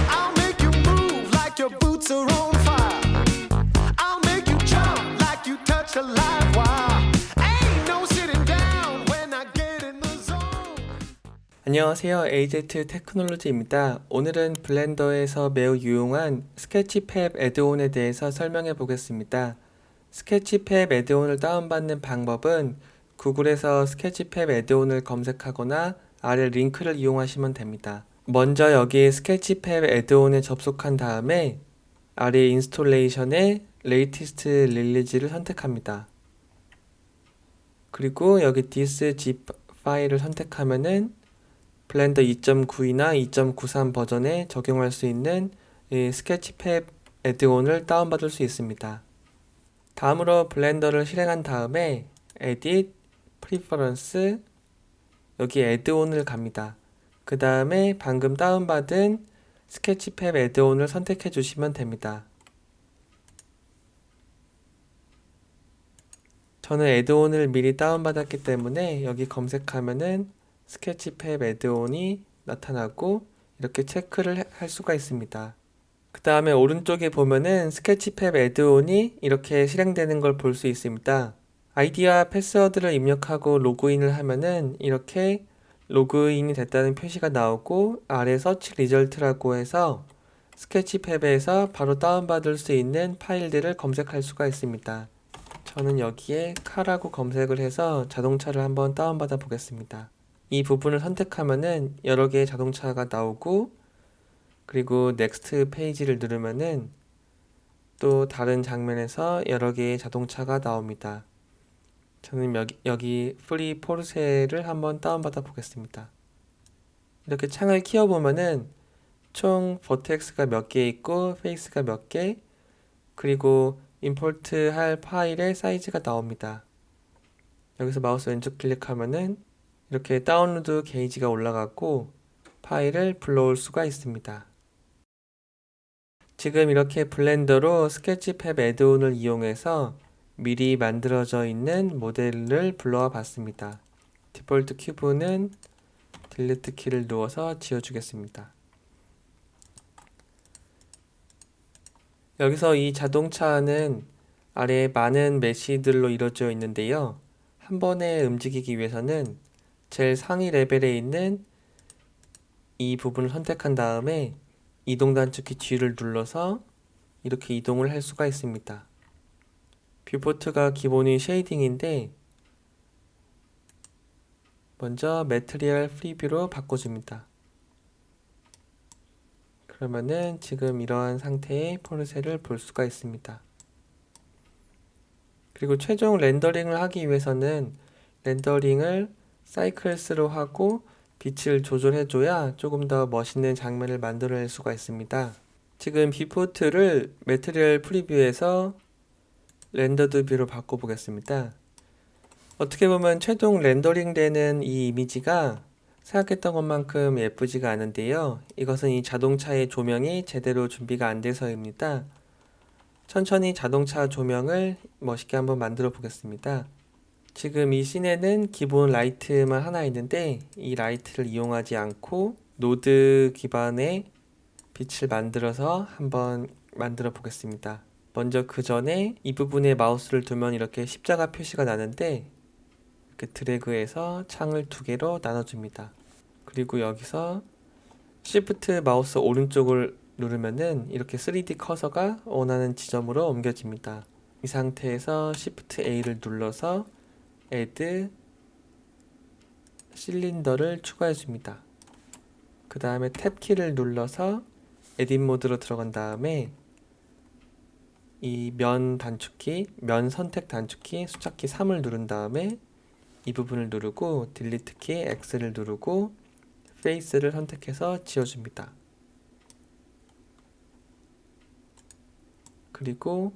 I'll make you move like your boots are on fire. I'll make you jump like you touch a live wire. Ain't no sitting down when I get in the zone. 안녕하세요. AZ 테크놀로지입니다. 오늘은 블렌더에서 매우 유용한 스케치팹 애드온에 대해서 설명해 보겠습니다. 스케치팹 애드온을 다운받는 방법은 구글에서 스케치팹 애드온을 검색하거나 아래 링크를 이용하시면 됩니다. 먼저 여기 스케치팹 애드온에 접속한 다음에 아래 인스톨레이션에 레이티스트 릴리즈를 선택합니다. 그리고 여기 this zip 파일을 선택하면은 블렌더 2.92나 2.93 버전에 적용할 수 있는 이 스케치팹 애드온을 다운받을 수 있습니다. 다음으로 블렌더를 실행한 다음에 Edit, Preference, 여기 애드온을 갑니다. 그 다음에 방금 다운받은 스케치팹 애드온을 선택해 주시면 됩니다. 저는 애드온을 미리 다운받았기 때문에 여기 검색하면은 스케치팹 애드온이 나타나고 이렇게 체크를 할 수가 있습니다. 그 다음에 오른쪽에 보면은 스케치팹 애드온이 이렇게 실행되는 걸 볼 수 있습니다. 아이디와 패스워드를 입력하고 로그인을 하면은 이렇게 로그인이 됐다는 표시가 나오고 아래 서치 리절트라고 해서 스케치팹에서 바로 다운받을 수 있는 파일들을 검색할 수가 있습니다. 저는 여기에 카라고 검색을 해서 자동차를 한번 다운받아 보겠습니다. 이 부분을 선택하면은 여러 개의 자동차가 나오고 그리고 넥스트 페이지를 누르면은 또 다른 장면에서 여러 개의 자동차가 나옵니다. 저는 여기 프리 포르쉐를 한번 다운받아 보겠습니다. 이렇게 창을 키워보면은 총 버텍스가 몇 개 있고 페이스가 몇 개, 그리고 임포트 할 파일의 사이즈가 나옵니다. 여기서 마우스 왼쪽 클릭하면은 이렇게 다운로드 게이지가 올라갔고 파일을 불러올 수가 있습니다. 지금 이렇게 블렌더로 스케치팹 애드온을 이용해서 미리 만들어져 있는 모델을 불러와 봤습니다. 디폴트 큐브는 딜리트 키를 누워서 지워주겠습니다. 여기서 이 자동차는 아래에 많은 메시들로 이루어져 있는데요. 한 번에 움직이기 위해서는 제일 상위 레벨에 있는 이 부분을 선택한 다음에 이동 단축키 G를 눌러서 이렇게 이동을 할 수가 있습니다. 뷰포트가 기본이 쉐이딩인데 먼저 매트리얼 프리뷰로 바꿔줍니다. 그러면은 지금 이러한 상태의 포르쉐를 볼 수가 있습니다. 그리고 최종 렌더링을 하기 위해서는 렌더링을 사이클스로 하고 빛을 조절해줘야 조금 더 멋있는 장면을 만들어낼 수가 있습니다. 지금 뷰포트를 매트리얼 프리뷰에서 렌더드 뷰로 바꿔보겠습니다. 어떻게 보면 최종 렌더링 되는 이 이미지가 생각했던 것만큼 예쁘지가 않은데요. 이것은 이 자동차의 조명이 제대로 준비가 안 돼서입니다. 천천히 자동차 조명을 멋있게 한번 만들어 보겠습니다. 지금 이 씬에는 기본 라이트만 하나 있는데 이 라이트를 이용하지 않고 노드 기반의 빛을 만들어서 한번 만들어 보겠습니다. 먼저 그 전에 이 부분에 마우스를 두면 이렇게 십자가 표시가 나는데 이렇게 드래그해서 창을 두 개로 나눠줍니다. 그리고 여기서 Shift 마우스 오른쪽을 누르면은 이렇게 3D 커서가 원하는 지점으로 옮겨집니다. 이 상태에서 Shift A를 눌러서 Add 실린더를 추가해 줍니다. 그 다음에 탭 키를 눌러서 에딧 모드로 들어간 다음에 이 면 단축키, 면 선택 단축키, 숫자키 3을 누른 다음에 이 부분을 누르고 딜리트 키 X를 누르고 페이스를 선택해서 지워줍니다. 그리고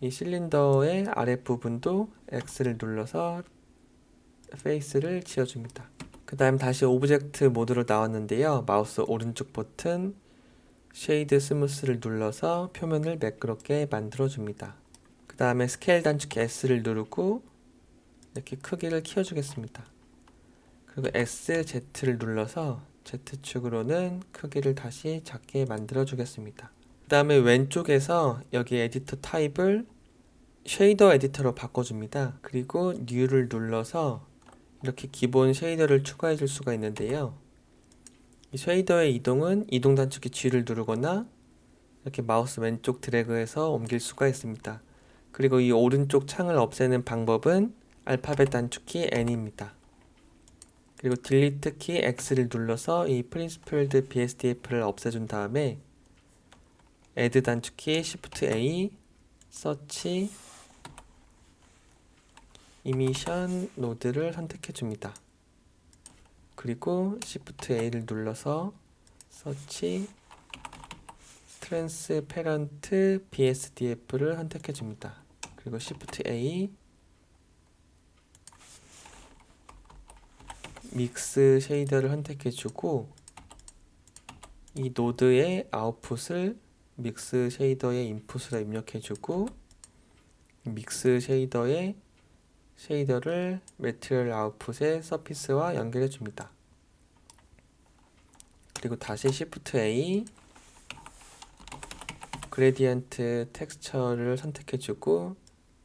이 실린더의 아랫부분도 X를 눌러서 페이스를 지워줍니다. 그 다음 다시 오브젝트 모드로 나왔는데요. 마우스 오른쪽 버튼 쉐이드 스무스를 눌러서 표면을 매끄럽게 만들어 줍니다. 그 다음에 스케일 단축키 S를 누르고 이렇게 크기를 키워주겠습니다. 그리고 SZ를 눌러서 Z축으로는 크기를 다시 작게 만들어 주겠습니다. 그 다음에 왼쪽에서 여기 에디터 타입을 쉐이더 에디터로 바꿔줍니다. 그리고 New를 눌러서 이렇게 기본 쉐이더를 추가해 줄 수가 있는데요. 이 쉐이더의 이동은 이동 단축키 G를 누르거나 이렇게 마우스 왼쪽 드래그해서 옮길 수가 있습니다. 그리고 이 오른쪽 창을 없애는 방법은 알파벳 단축키 N입니다. 그리고 딜리트 키 X를 눌러서 이 프린시플드 BSDF를 없애준 다음에 Add 단축키 Shift A, 서치, 이미션 노드를 선택해 줍니다. 그리고 Shift A를 눌러서 서치, 트랜스페런트 BSDF를 선택해 줍니다. 그리고 Shift A, 믹스 쉐이더를 선택해 주고 이 노드의 아웃풋을 믹스 쉐이더의 인풋으로 입력해 주고 믹스 쉐이더의 쉐이더를 매트리얼 아웃풋의 서피스와 연결해 줍니다. 그리고 다시 Shift A, 그레디언트 텍스처를 선택해 주고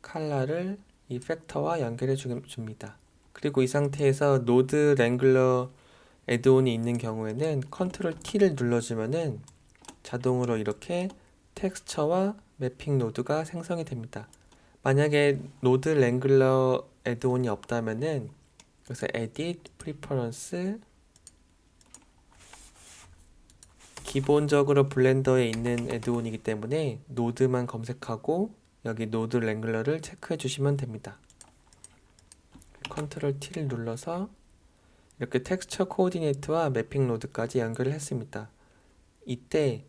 컬러를 이 팩터와 연결해 줍니다. 그리고 이 상태에서 노드 랭글러 애드온이 있는 경우에는 컨트롤 T를 눌러주면은 자동으로 이렇게 텍스처와 매핑 노드가 생성이 됩니다. 만약에 노드 랭글러 애드온이 없다면은 여기서 Edit, Preference, 기본적으로 블렌더에 있는 애드온이기 때문에 노드만 검색하고 여기 노드 랭글러를 체크해 주시면 됩니다. 컨트롤 T를 눌러서 이렇게 텍스처 코오디네이트와 매핑 노드까지 연결을 했습니다. 이때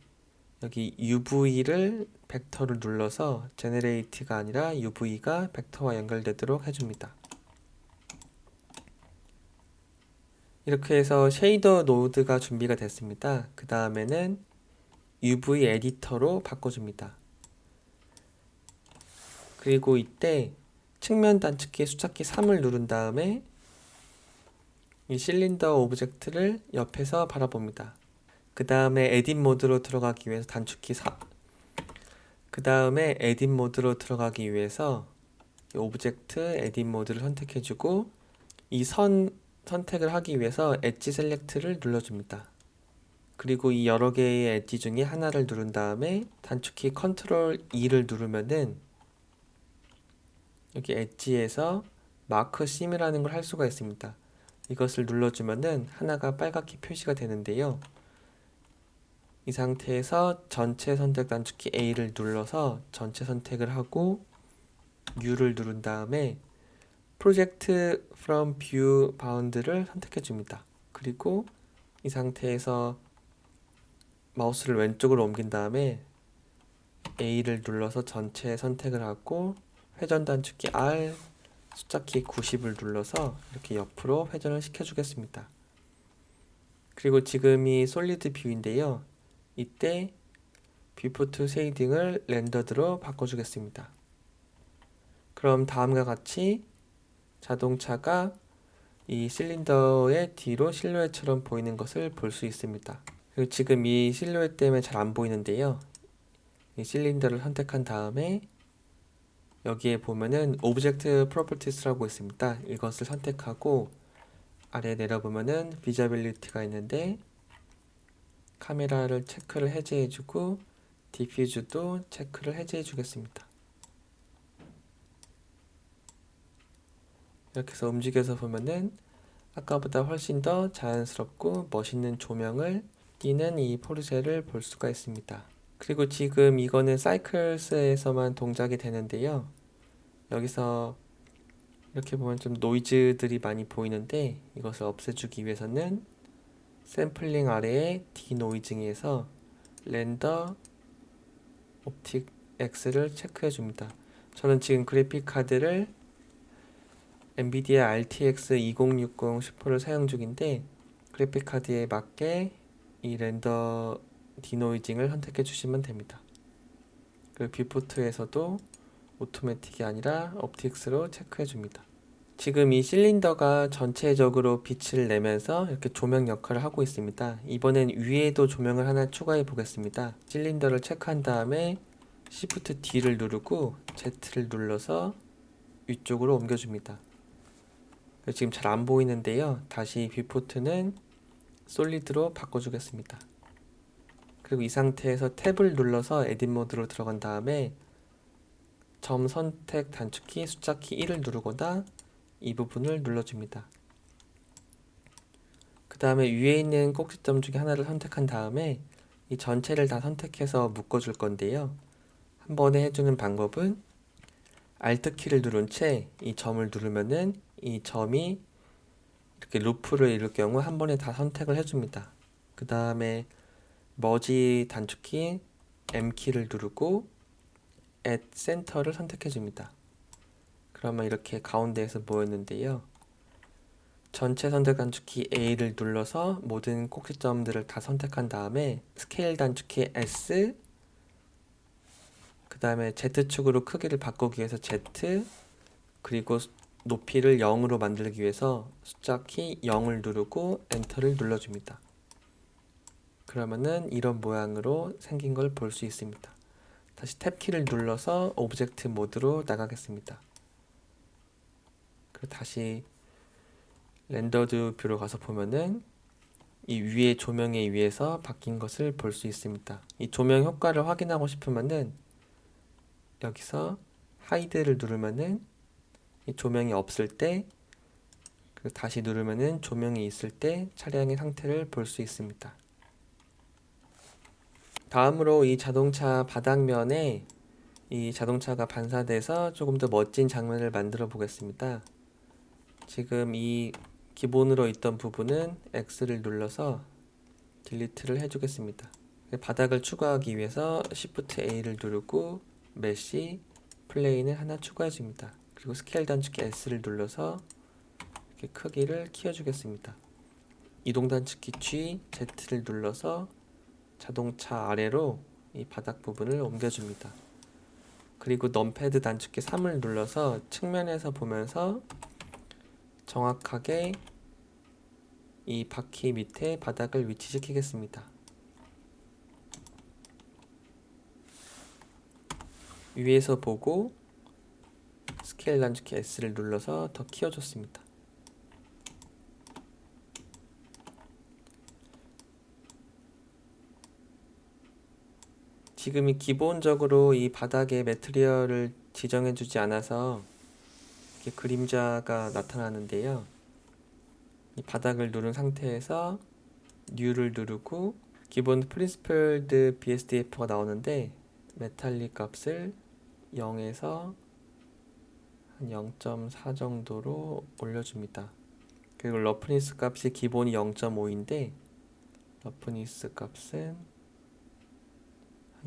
여기 UV를 벡터를 눌러서 제너레이트가 아니라 UV가 벡터와 연결되도록 해줍니다. 이렇게 해서 쉐이더 노드가 준비가 됐습니다. 그 다음에는 UV 에디터로 바꿔줍니다. 그리고 이때 측면 단축키 숫자키 3을 누른 다음에 이 실린더 오브젝트를 옆에서 바라봅니다. 그 다음에 에딧 모드로 들어가기 위해서 단축키 4, 그 다음에 에딧 모드로 들어가기 위해서 이 오브젝트 에딧 모드를 선택해주고 이 선 선택을 하기 위해서 엣지 셀렉트를 눌러줍니다. 그리고 이 여러 개의 엣지 중에 하나를 누른 다음에 단축키 컨트롤 E를 누르면은 여기 엣지에서 마크 심이라는 걸 할 수가 있습니다. 이것을 눌러주면은 하나가 빨갛게 표시가 되는데요. 이 상태에서 전체 선택 단축키 A를 눌러서 전체 선택을 하고 U를 누른 다음에 Project from View Bound를 선택해 줍니다. 그리고 이 상태에서 마우스를 왼쪽으로 옮긴 다음에 A를 눌러서 전체 선택을 하고 회전 단축키 R, 숫자키 90을 눌러서 이렇게 옆으로 회전을 시켜주겠습니다. 그리고 지금이 솔리드 뷰인데요. 이때 뷰포트 쉐이딩을 렌더드로 바꿔주겠습니다. 그럼 다음과 같이 자동차가 이 실린더의 뒤로 실루엣처럼 보이는 것을 볼 수 있습니다. 그리고 지금 이 실루엣 때문에 잘 안 보이는데요. 이 실린더를 선택한 다음에 여기에 보면은 오브젝트 프로퍼티스라고 있습니다. 이것을 선택하고 아래 내려보면은 비저빌리티가 있는데 카메라를 체크를 해제해주고 디퓨즈도 체크를 해제해 주겠습니다. 이렇게 해서 움직여서 보면은 아까보다 훨씬 더 자연스럽고 멋있는 조명을 띄는 이 포르쉐를 볼 수가 있습니다. 그리고 지금 이거는 사이클스에서만 동작이 되는데요. 여기서 이렇게 보면 좀 노이즈들이 많이 보이는데 이것을 없애주기 위해서는 샘플링 아래에 디노이징에서 렌더 옵틱 X를 체크해 줍니다. 저는 지금 그래픽 카드를 엔비디아 RTX 2060 슈퍼를 사용 중인데 그래픽 카드에 맞게 이 렌더 디노이징을 선택해 주시면 됩니다. 그리고 뷰포트에서도 오토매틱이 아니라 옵틱스로 체크해 줍니다. 지금 이 실린더가 전체적으로 빛을 내면서 이렇게 조명 역할을 하고 있습니다. 이번엔 위에도 조명을 하나 추가해 보겠습니다. 실린더를 체크한 다음에 Shift D를 누르고 Z를 눌러서 위쪽으로 옮겨줍니다. 지금 잘 안 보이는데요. 다시 뷰포트는 솔리드로 바꿔주겠습니다. 그리고 이 상태에서 탭을 눌러서 에딧 모드로 들어간 다음에 점 선택 단축키 숫자키 1을 누르거나 이 부분을 눌러줍니다. 그 다음에 위에 있는 꼭지점 중에 하나를 선택한 다음에 이 전체를 다 선택해서 묶어줄 건데요. 한 번에 해주는 방법은 Alt 키를 누른 채 이 점을 누르면은 이 점이 이렇게 루프를 이룰 경우 한 번에 다 선택을 해줍니다. 그 다음에 머지 단축키 M 키를 누르고 Add Center를 선택해 줍니다. 그러면 이렇게 가운데에서 모였는데요. 전체 선택 단축키 A를 눌러서 모든 꼭지점들을 다 선택한 다음에 스케일 단축키 S, 그 다음에 Z축으로 크기를 바꾸기 위해서 Z, 그리고 높이를 0으로 만들기 위해서 숫자키 0을 누르고 엔터를 눌러줍니다. 그러면은 이런 모양으로 생긴 걸 볼 수 있습니다. 다시 탭키를 눌러서 오브젝트 모드로 나가겠습니다. 그리고 다시 렌더드 뷰로 가서 보면은 이 위에 조명에 의해서 바뀐 것을 볼 수 있습니다. 이 조명 효과를 확인하고 싶으면은 여기서 하이드를 누르면은 이 조명이 없을 때, 그리고 다시 누르면은 조명이 있을 때 차량의 상태를 볼 수 있습니다. 다음으로 이 자동차 바닥면에 이 자동차가 반사돼서 조금 더 멋진 장면을 만들어 보겠습니다. 지금 이 기본으로 있던 부분은 X를 눌러서 딜리트를 해주겠습니다. 바닥을 추가하기 위해서 Shift A를 누르고 메시 플레인을 하나 추가해 줍니다. 그리고 스케일 단축키 S를 눌러서 이렇게 크기를 키워주겠습니다. 이동 단축키 G, Z를 눌러서 자동차 아래로 이 바닥 부분을 옮겨줍니다. 그리고 넘패드 단축키 3을 눌러서 측면에서 보면서 정확하게 이 바퀴 밑에 바닥을 위치시키겠습니다. 위에서 보고 스케일 단축키 S를 눌러서 더 키워줬습니다. 지금이 기본적으로 이 바닥에 매트리얼을 지정해주지 않아서 이렇게 그림자가 나타나는데요. 이 바닥을 누른 상태에서 New를 누르고 기본 프린시플드 BSDF가 나오는데 메탈릭 값을 0에서 한 0.4 정도로 올려줍니다. 그리고 러프니스 값이 기본이 0.5인데 러프니스 값은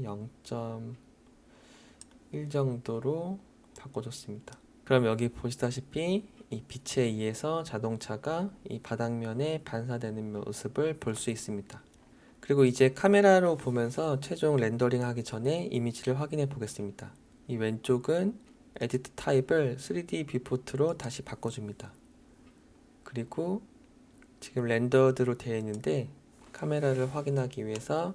0.1 정도로 바꿔줬습니다. 그럼 여기 보시다시피 이 빛에 의해서 자동차가 이 바닥면에 반사되는 모습을 볼 수 있습니다. 그리고 이제 카메라로 보면서 최종 렌더링 하기 전에 이미지를 확인해 보겠습니다. 이 왼쪽은 에디트 타입을 3D 뷰포트로 다시 바꿔줍니다. 그리고 지금 렌더드로 되어 있는데 카메라를 확인하기 위해서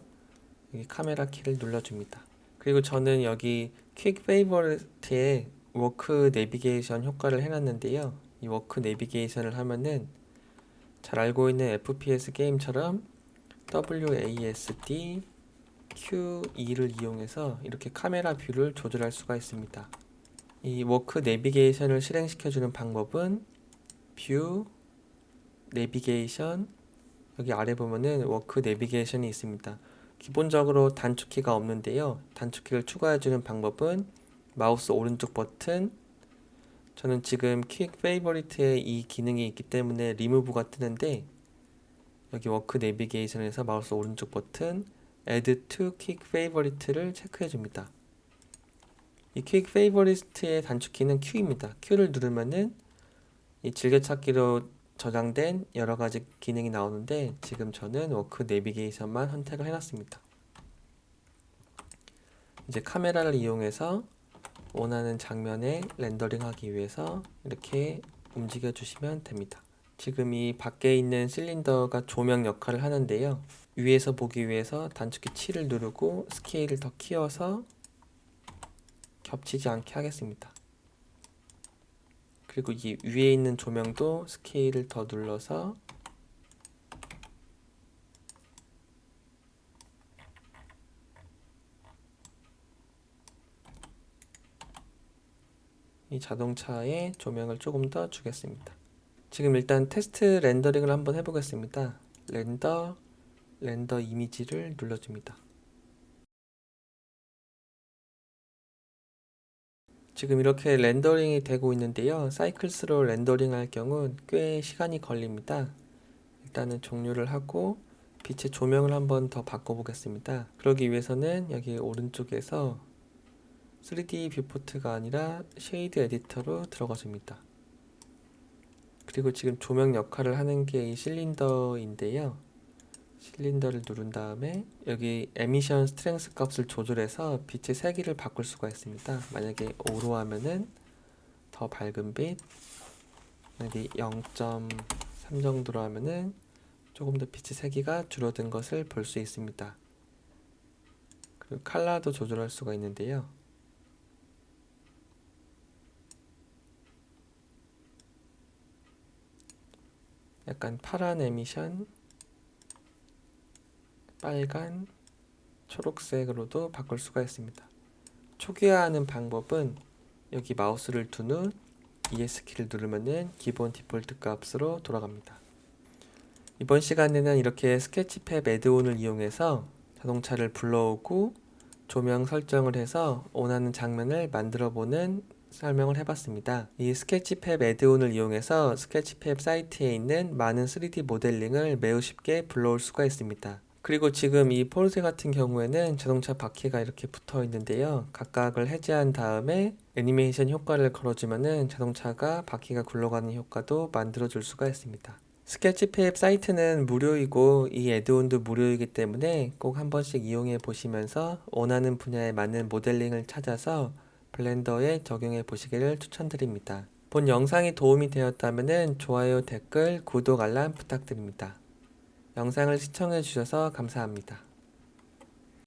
여기 카메라 키를 눌러줍니다. 그리고 저는 여기 퀵 페이버리트에 워크 내비게이션 효과를 해놨는데요. 이 워크 내비게이션을 하면은 잘 알고 있는 FPS 게임처럼 WASD Q2를 이용해서 이렇게 카메라 뷰를 조절할 수가 있습니다. 이 워크 내비게이션을 실행시켜주는 방법은 뷰, 내비게이션, 여기 아래 보면은 워크 내비게이션이 있습니다. 기본적으로 단축키가 없는데요. 단축키를 추가해주는 방법은 마우스 오른쪽 버튼, 저는 지금 퀵 페이버리트에 이 기능이 있기 때문에 리무브가 뜨는데 여기 워크 내비게이션에서 마우스 오른쪽 버튼 Add to Quick Favorite를 체크해 줍니다. 이 Quick Favorite의 단축키는 Q입니다. Q를 누르면은 이 즐겨찾기로 저장된 여러 가지 기능이 나오는데 지금 저는 워크 내비게이션만 선택을 해놨습니다. 이제 카메라를 이용해서 원하는 장면에 렌더링하기 위해서 이렇게 움직여 주시면 됩니다. 지금 이 밖에 있는 실린더가 조명 역할을 하는데요. 위에서 보기 위해서 단축키 7을 누르고 스케일을 더 키워서 겹치지 않게 하겠습니다. 그리고 이 위에 있는 조명도 스케일을 더 눌러서 이 자동차에 조명을 조금 더 주겠습니다. 지금 일단 테스트 렌더링을 한번 해보겠습니다. 렌더 이미지를 눌러줍니다. 지금 이렇게 렌더링이 되고 있는데요. 사이클스로 렌더링 할 경우 꽤 시간이 걸립니다. 일단은 종료를 하고 빛의 조명을 한번 더 바꿔보겠습니다. 그러기 위해서는 여기 오른쪽에서 3D 뷰포트가 아니라 쉐이드 에디터로 들어가 줍니다. 그리고 지금 조명 역할을 하는 게 이 실린더인데요. 실린더를 누른 다음에 여기 에미션 스트렝스 값을 조절해서 빛의 세기를 바꿀 수가 있습니다. 만약에 5로 하면은 더 밝은 빛, 만약에 0.3 정도로 하면은 조금 더 빛의 세기가 줄어든 것을 볼 수 있습니다. 그리고 컬러도 조절할 수가 있는데요. 약간 파란 에미션, 빨간, 초록색으로도 바꿀 수가 있습니다. 초기화하는 방법은 여기 마우스를 둔 후 ES키를 누르면은 기본 디폴트 값으로 돌아갑니다. 이번 시간에는 이렇게 스케치팩 애드온을 이용해서 자동차를 불러오고 조명 설정을 해서 원하는 장면을 만들어 보는 설명을 해봤습니다. 이 스케치팩 애드온을 이용해서 스케치팩 사이트에 있는 많은 3D 모델링을 매우 쉽게 불러올 수가 있습니다. 그리고 지금 이 포르쉐 같은 경우에는 자동차 바퀴가 이렇게 붙어 있는데요. 각각을 해제한 다음에 애니메이션 효과를 걸어주면은 자동차가 바퀴가 굴러가는 효과도 만들어 줄 수가 있습니다. 스케치팩 사이트는 무료이고 이 애드온도 무료이기 때문에 꼭 한 번씩 이용해 보시면서 원하는 분야에 맞는 모델링을 찾아서 블렌더에 적용해 보시기를 추천드립니다. 본 영상이 도움이 되었다면 좋아요, 댓글, 구독, 알람 부탁드립니다. 영상을 시청해 주셔서 감사합니다.